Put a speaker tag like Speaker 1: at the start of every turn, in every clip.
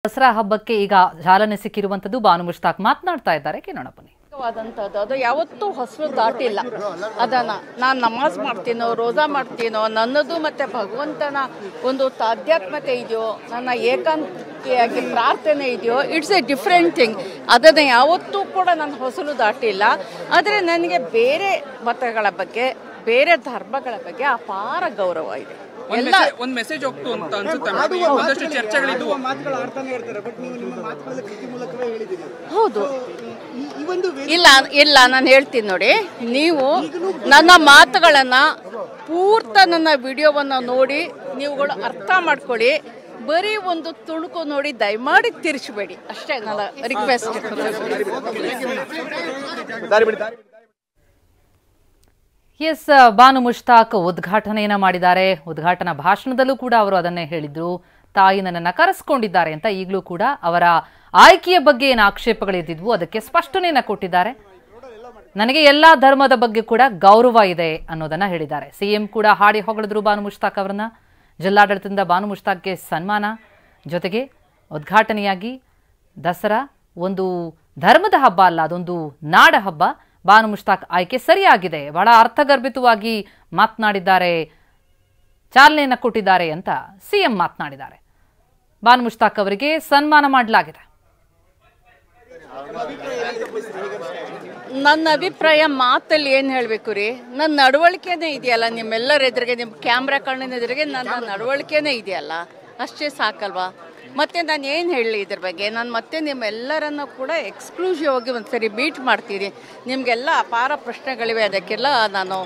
Speaker 1: ದಸರಾ ಹಬ್ಬಕ್ಕೆ ಈಗ ಚಾಲನೆ ಸಿಕ್ಕಿರುವಂತದ್ದು ಬಾನು ಮುಷ್ತಾಕ್ ಮಾತನಾಡ್ತಾ ಇದ್ದಾರೆ, ಕೇಳೋಣ ಬನ್ನಿ.
Speaker 2: ಅದು ಯಾವತ್ತೂ ಹೊಸರು ದಾಟಿಲ್ಲ. ಅದನ್ನ ನಾನು ನಮಾಜ್ ಮಾಡ್ತೀನೋ, ರೋಜಾ ಮಾಡ್ತೀನೋ, ನನ್ನದು ಮತ್ತೆ ಭಗವಂತನ ಒಂದು ತಾಧ್ಯಾತ್ಮತೆ ಇದೆಯೋ, ನನ್ನ ಏಕಾಂತಿಯಾಗಿ ಪ್ರಾರ್ಥನೆ ಇದೆಯೋ, ಇಟ್ಸ್ ಎ ಡಿಫ್ರೆಂಟ್ ಥಿಂಗ್. ಅದನ್ನು ಯಾವತ್ತೂ ಕೂಡ ನಾನು ಹೊಸಲು ದಾಟಿಲ್ಲ. ಆದರೆ ನನಗೆ ಬೇರೆ ಮತಗಳ ಬಗ್ಗೆ, ಬೇರೆ ಧರ್ಮಗಳ ಬಗ್ಗೆ ಅಪಾರ ಗೌರವ ಇದೆ.
Speaker 3: ಒಂದು ಮೆಸೇಜ್ ಹೋಗ್ತು ಅಂತ ಅನ್ಸುತ್ತೆ. ಒಂದಷ್ಟು ಚರ್ಚೆಗಳಿದ್ವು.
Speaker 2: ಹೌದು, ಇಲ್ಲ ನಾನು ಹೇಳ್ತೀನಿ ನೋಡಿ, ನೀವು ನನ್ನ ಮಾತುಗಳನ್ನ ನನ್ನ ವಿಡಿಯೋವನ್ನ ನೋಡಿ ನೀವುಗಳು ಅರ್ಥ ಮಾಡ್ಕೊಳ್ಳಿ. ಬರೀ ಒಂದು ತುಣುಕು ನೋಡಿ ದಯಮಾಡಿ ತಿರ್ಚಬೇಡಿ ಅಷ್ಟೇ ನನ್ನ ರಿಕ್ವೆಸ್ಟ್.
Speaker 1: ಎಸ್, ಬಾನು ಮುಷ್ತಾಕ್ ಉದ್ಘಾಟನೆಯನ್ನ ಮಾಡಿದ್ದಾರೆ. ಉದ್ಘಾಟನಾ ಭಾಷಣದಲ್ಲೂ ಕೂಡ ಅವರು ಅದನ್ನೇ ಹೇಳಿದ್ರು. ತಾಯಿ ನನ್ನನ್ನು ಕರೆಸ್ಕೊಂಡಿದ್ದಾರೆ ಅಂತ. ಈಗಲೂ ಕೂಡ ಅವರ ಆಯ್ಕೆಯ ಬಗ್ಗೆ ಏನು ಆಕ್ಷೇಪಗಳಿದ್ದಿದ್ವು ಅದಕ್ಕೆ ಸ್ಪಷ್ಟನೆಯನ್ನ ಕೊಟ್ಟಿದ್ದಾರೆ. ನನಗೆ ಎಲ್ಲಾ ಧರ್ಮದ ಬಗ್ಗೆ ಕೂಡ ಗೌರವ ಇದೆ ಅನ್ನೋದನ್ನ ಹೇಳಿದ್ದಾರೆ. ಸಿಎಂ ಕೂಡ ಹಾಡಿ ಹೊಗಳಿದ್ರು ಬಾನು ಮುಷ್ತಾಕ್ ಅವರನ್ನ. ಜಿಲ್ಲಾಡಳಿತದಿಂದ ಬಾನು ಮುಷ್ತಾಕ್ಗೆ ಸನ್ಮಾನ, ಜೊತೆಗೆ ಉದ್ಘಾಟನೆಯಾಗಿ ದಸರಾ ಒಂದು ಧರ್ಮದ ಹಬ್ಬ ಅಲ್ಲ, ಅದೊಂದು ನಾಡ ಹಬ್ಬ. ಬಾನು ಮುಷ್ತಾಕ್ ಆಯ್ಕೆ ಸರಿಯಾಗಿದೆ, ಬಹಳ ಅರ್ಥಗರ್ಭಿತವಾಗಿ ಮಾತನಾಡಿದ್ದಾರೆ, ಚಾಲನೆಯನ್ನ ಕೊಟ್ಟಿದ್ದಾರೆ ಅಂತ ಸಿಎಂ ಮಾತನಾಡಿದ್ದಾರೆ. ಬಾನು ಮುಷ್ತಾಕ್ ಅವರಿಗೆ ಸನ್ಮಾನ ಮಾಡಲಾಗಿದೆ.
Speaker 2: ನನ್ನ ಅಭಿಪ್ರಾಯ ಮಾತಲ್ಲಿ ಏನು ಹೇಳಬೇಕು ರೀ, ನನ್ನ ನಡವಳಿಕೆನೇ ಇದೆಯಲ್ಲ, ನಿಮ್ಮೆಲ್ಲರ ಎದುರಿಗೆ, ನಿಮ್ಮ ಕ್ಯಾಮ್ರಾ ಕಣ್ಣಿನ ಎದುರಿಗೆ ನನ್ನ ನಡವಳಿಕೆನೇ ಇದೆಯಲ್ಲ, ಅಷ್ಟೇ ಸಾಕಲ್ವಾ? ಮತ್ತೆ ನಾನು ಏನು ಹೇಳಲಿ ಇದ್ರ ಬಗ್ಗೆ? ನಾನು ಮತ್ತೆ ನಿಮ್ಮೆಲ್ಲರನ್ನು ಕೂಡ ಎಕ್ಸ್ಕ್ಲೂಸಿವ್ ಆಗಿ ಒಂದ್ಸರಿ ಮೀಟ್ ಮಾಡ್ತೀನಿ. ನಿಮಗೆಲ್ಲ ಅಪಾರ ಪ್ರಶ್ನೆಗಳಿವೆ, ಅದಕ್ಕೆಲ್ಲ ನಾನು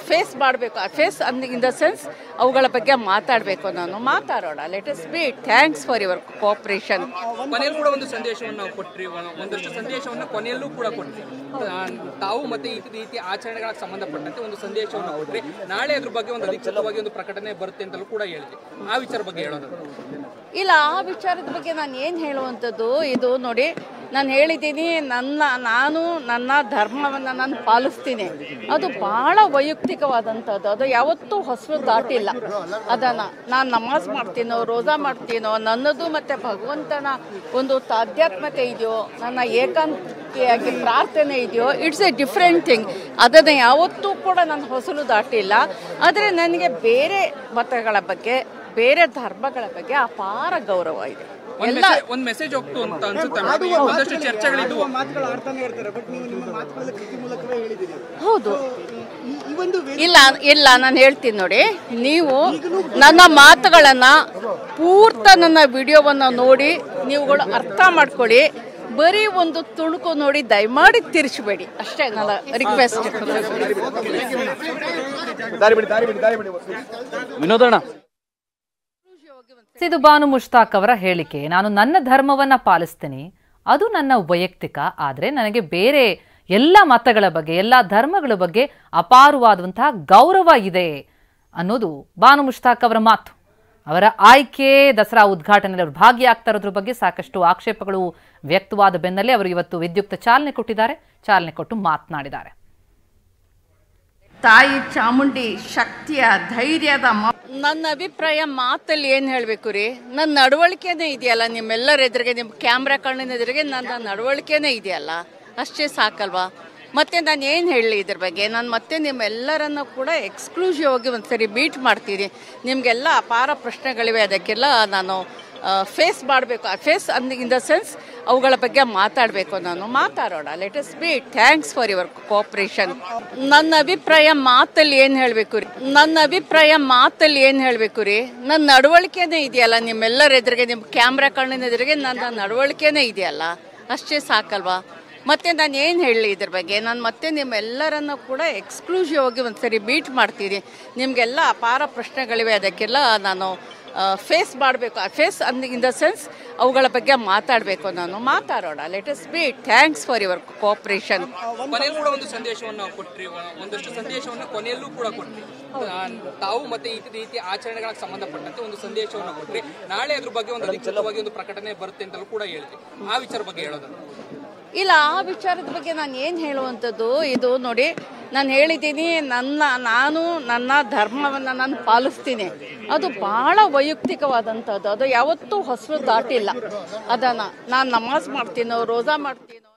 Speaker 2: ಫೇಸ್ ಮಾಡಬೇಕು. ಫೇಸ್ ಇನ್ ದ ಸೆನ್ಸ್ ಅವುಗಳ ಬಗ್ಗೆ ಮಾತಾಡಬೇಕು. ನಾನು ಮಾತಾಡೋಣ, let us meet. Thanks for your cooperation.
Speaker 3: ಕೊನೆಯಲ್ಲೂ ಕೂಡ ಒಂದು ಸಂದೇಶವನ್ನು ಕೊಟ್ರಿ, ಒಂದಷ್ಟು ಸಂದೇಶವನ್ನು ಕೊನೆಯಲ್ಲೂ ಕೂಡ ಕೊಟ್ರಿ. ತಾವು ಮತ್ತೆ ಈ ರೀತಿ ಆಚರಣೆಗಳಿಗೆ ಸಂಬಂಧಪಟ್ಟಂತೆ ಒಂದು ಸಂದೇಶವನ್ನು ಕೊಟ್ರಿ. ನಾಳೆ ಅದ್ರ ಬಗ್ಗೆ ಒಂದು ಅಧಿಕೃತವಾಗಿ ಒಂದು ಪ್ರಕಟಣೆ ಬರುತ್ತೆ ಅಂತಲೂ ಕೂಡ ಹೇಳಿದ್ರಿ. ಆ ವಿಚಾರ ಬಗ್ಗೆ ಹೇಳೋದು
Speaker 2: ಇಲ್ಲ, ಆ ವಿಚಾರದ ಬಗ್ಗೆ ನಾನು ಏನು ಹೇಳುವಂಥದ್ದು, ಇದು ನೋಡಿ, ನಾನು ಹೇಳಿದ್ದೀನಿ, ನಾನು ನನ್ನ ಧರ್ಮವನ್ನು ನಾನು ಪಾಲಿಸ್ತೀನಿ. ಅದು ಭಾಳ ವೈಯಕ್ತಿಕವಾದಂಥದ್ದು, ಅದು ಯಾವತ್ತೂ ಹೊಸರು ದಾಟಿಲ್ಲ. ಅದನ್ನು ನಾನು ನಮಾಜ್ ಮಾಡ್ತೀನೋ, ರೋಜಾ ಮಾಡ್ತೀನೋ, ನನ್ನದು ಮತ್ತು ಭಗವಂತನ ಒಂದು ತಾಧ್ಯಾತ್ಮತೆ ಇದೆಯೋ, ನನ್ನ ಏಕಾಂತಿಯಾಗಿ ಪ್ರಾರ್ಥನೆ ಇದೆಯೋ, ಇಟ್ಸ್ ಎ ಡಿಫ್ರೆಂಟ್ ಥಿಂಗ್. ಅದನ್ನು ಯಾವತ್ತೂ ಕೂಡ ನಾನು ಹೊಸಲು ದಾಟಿಲ್ಲ. ಆದರೆ ನನಗೆ ಬೇರೆ ಮತಗಳ ಬಗ್ಗೆ, ಬೇರೆ ಧರ್ಮಗಳ ಬಗ್ಗೆ ಅಪಾರ ಗೌರವ ಇದೆ.
Speaker 3: ಒಂದು ಮೆಸೇಜ್ ಹೋಗ್ತು ಅಂತ ಅನ್ಸುತ್ತೆ. ಒಂದಷ್ಟು ಚರ್ಚೆಗಳಿದ್ವು.
Speaker 2: ಹೌದು, ಇಲ್ಲ ನಾನು ಹೇಳ್ತೀನಿ ನೋಡಿ, ನೀವು ನನ್ನ ಮಾತುಗಳನ್ನ ನನ್ನ ವಿಡಿಯೋವನ್ನ ನೋಡಿ ನೀವುಗಳು ಅರ್ಥ ಮಾಡ್ಕೊಳ್ಳಿ. ಬರೀ ಒಂದು ತುಣುಕು ನೋಡಿ ದಯಮಾಡಿ ತಿರ್ಚಬೇಡಿ ಅಷ್ಟೇ ನನ್ನ ರಿಕ್ವೆಸ್ಟ್.
Speaker 3: ವಿನೋದಣ್ಣ,
Speaker 1: ಇದು ಬಾನು ಮುಷ್ತಾಕ್ ಅವರ ಹೇಳಿಕೆ. ನಾನು ನನ್ನ ಧರ್ಮವನ್ನ ಪಾಲಿಸ್ತೀನಿ, ಅದು ನನ್ನ ವೈಯಕ್ತಿಕ. ಆದರೆ ನನಗೆ ಬೇರೆ ಎಲ್ಲ ಮತಗಳ ಬಗ್ಗೆ, ಎಲ್ಲ ಧರ್ಮಗಳ ಬಗ್ಗೆ ಅಪಾರವಾದಂತಹ ಗೌರವ ಇದೆ ಅನ್ನೋದು ಬಾನು ಮುಷ್ತಾಕ್ ಅವರ ಮಾತು. ಅವರ ಆಯ್ಕೆ, ದಸರಾ ಉದ್ಘಾಟನೆಯಲ್ಲಿ ಅವರು ಭಾಗಿಯಾಗ್ತಾ ಇರೋದ್ರ ಬಗ್ಗೆ ಸಾಕಷ್ಟು ಆಕ್ಷೇಪಗಳು ವ್ಯಕ್ತವಾದ ಬೆನ್ನಲ್ಲೇ ಅವರು ಇವತ್ತು ವಿದ್ಯುಕ್ತ ಚಾಲನೆ ಕೊಟ್ಟಿದ್ದಾರೆ. ಚಾಲನೆ ಕೊಟ್ಟು ಮಾತನಾಡಿದ್ದಾರೆ.
Speaker 2: ತಾಯಿ ಚಾಮುಂಡಿ ಶಕ್ತಿಯ, ಧೈರ್ಯದ ನನ್ನ ಅಭಿಪ್ರಾಯ ಮಾತಲ್ಲಿ ಏನು ಹೇಳಬೇಕು ರೀ, ನನ್ನ ನಡವಳಿಕೆನೇ ಇದೆಯಲ್ಲ, ನಿಮ್ಮೆಲ್ಲರ ಎದುರಿಗೆ, ನಿಮ್ಮ ಕ್ಯಾಮ್ರಾ ಕಣ್ಣಿನ ಎದುರಿಗೆ ನನ್ನ ನಡವಳಿಕೆನೇ ಇದೆಯಲ್ಲ, ಅಷ್ಟೇ ಸಾಕಲ್ವಾ? ಮತ್ತೆ ನಾನು ಏನು ಹೇಳಲಿ ಇದ್ರ ಬಗ್ಗೆ? ನಾನು ಮತ್ತೆ ನಿಮ್ಮೆಲ್ಲರನ್ನು ಕೂಡ ಎಕ್ಸ್ಕ್ಲೂಸಿವ್ ಆಗಿ ಒಂದ್ಸರಿ ಮೀಟ್ ಮಾಡ್ತೀನಿ. ನಿಮಗೆಲ್ಲ ಅಪಾರ ಪ್ರಶ್ನೆಗಳಿವೆ, ಅದಕ್ಕೆಲ್ಲ ನಾನು ಫೇಸ್ ಮಾಡಬೇಕು. ಫೇಸ್ ಇನ್ ದ ಸೆನ್ಸ್ ಅವುಗಳ ಬಗ್ಗೆ ಮಾತಾಡಬೇಕು. ನಾನು ಮಾತಾಡೋಣ, let us meet. Thanks for your cooperation. ನನ್ನ ಅಭಿಪ್ರಾಯ ಮಾತಲ್ಲಿ ಏನು ಹೇಳಬೇಕು ರೀ, ನನ್ನ ನಡವಳಿಕೆನೇ ಇದೆಯಲ್ಲ, ನಿಮ್ಮೆಲ್ಲರ ಎದುರಿಗೆ, ನಿಮ್ಮ ಕ್ಯಾಮ್ರಾ ಕಣ್ಣಿನ ಎದುರಿಗೆ ನನ್ನ ನಡವಳಿಕೆನೇ ಇದೆಯಲ್ಲ, ಅಷ್ಟೇ ಸಾಕಲ್ವಾ? ಮತ್ತೆ ನಾನು ಏನು ಹೇಳಲಿ ಇದ್ರ ಬಗ್ಗೆ? ನಾನು ಮತ್ತೆ ನಿಮ್ಮೆಲ್ಲರನ್ನು ಕೂಡ ಎಕ್ಸ್ಕ್ಲೂಸಿವ್ ಆಗಿ ಒಂದ್ಸರಿ ಮೀಟ್ ಮಾಡ್ತೀನಿ. ನಿಮಗೆಲ್ಲ ಅಪಾರ ಪ್ರಶ್ನೆಗಳಿವೆ, ಅದಕ್ಕೆಲ್ಲ ನಾನು ಫೇಸ್ ಮಾಡಬೇಕು. ಫೇಸ್ ಇನ್ ದ ಸೆನ್ಸ್ ಅವುಗಳ ಬಗ್ಗೆ ಮಾತಾಡಬೇಕು. ನಾನು ಮಾತಾಡೋಣ, let us meet. Thanks for your cooperation.
Speaker 3: ಕೊನೆಯಲ್ಲೂ ಕೂಡ ಒಂದು ಸಂದೇಶವನ್ನು ಕೊಟ್ರಿ, ಒಂದಷ್ಟು ಸಂದೇಶವನ್ನು ಕೊನೆಯಲ್ಲೂ ಕೂಡ ಕೊಟ್ರಿ. ತಾವು ಮತ್ತೆ ಈ ರೀತಿ ಆಚರಣೆಗಳಿಗೆ ಸಂಬಂಧಪಟ್ಟಂತೆ ಒಂದು ಸಂದೇಶವನ್ನು ಕೊಟ್ರಿ. ನಾಳೆ ಅದ್ರ ಬಗ್ಗೆ ಒಂದು ಅಧಿಕೃತವಾಗಿ ಒಂದು ಪ್ರಕಟಣೆ ಬರುತ್ತೆ ಅಂತಲೂ ಕೂಡ ಹೇಳಿದ್ರಿ. ಆ ವಿಚಾರ ಬಗ್ಗೆ ಹೇಳೋದು
Speaker 2: ಇಲ್ಲ, ಆ ವಿಚಾರದ ಬಗ್ಗೆ ನಾನು ಏನು ಹೇಳುವಂಥದ್ದು, ಇದು ನೋಡಿ ನಾನು ಹೇಳಿದ್ದೀನಿ, ನಾನು ನನ್ನ ಧರ್ಮವನ್ನು ನಾನು ಪಾಲಿಸ್ತೀನಿ. ಅದು ಭಾಳ ವೈಯಕ್ತಿಕವಾದಂಥದ್ದು, ಅದು ಯಾವತ್ತೂ ಹೊಸರು ದಾಟಿಲ್ಲ. ಅದನ್ನು ನಾನು ನಮಾಜ್ ಮಾಡ್ತೀನೋ ರೋಜಾ ಮಾಡ್ತೀನೋ